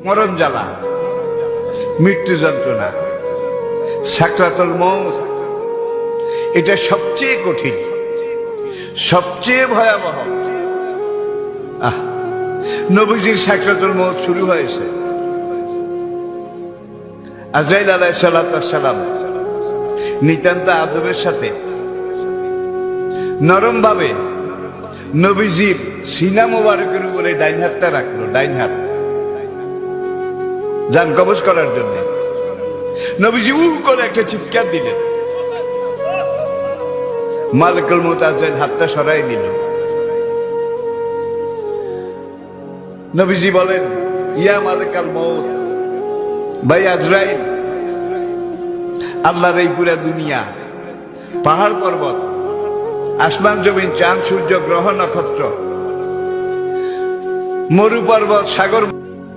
মরণ জ্বালা, মৃত্যু যন্ত্রণা, সাকরাতুল মউত, এটা সবচেয়ে কঠিন, সবচেয়ে ভয়াবহ। নবীজির সাকরাতুল মউত শুরু হয়েছে। আজরাইল আলাইহিস সালাম নিতান্ত আদবের সাথে নরম ভাবে নবীজির সিনা মোবারকের উপরে ডাইন হাতটা রাখলো, ডাইন হাত, জান কবজ করার জন্য। নবীজি উহ করে একটা চিৎকার দিলেন। মালিকুল মউত আজরাইল হাতটা সরাই নিল। নবীজি বলেন, ইয়া মালিকাল মউত, ভাই আজরাইল, আল্লাহর এই পুরা দুনিয়া, পাহাড় পর্বত, আসমান জমিন, চাঁদ সূর্য গ্রহ নক্ষত্র, মরু পর্বত, সাগর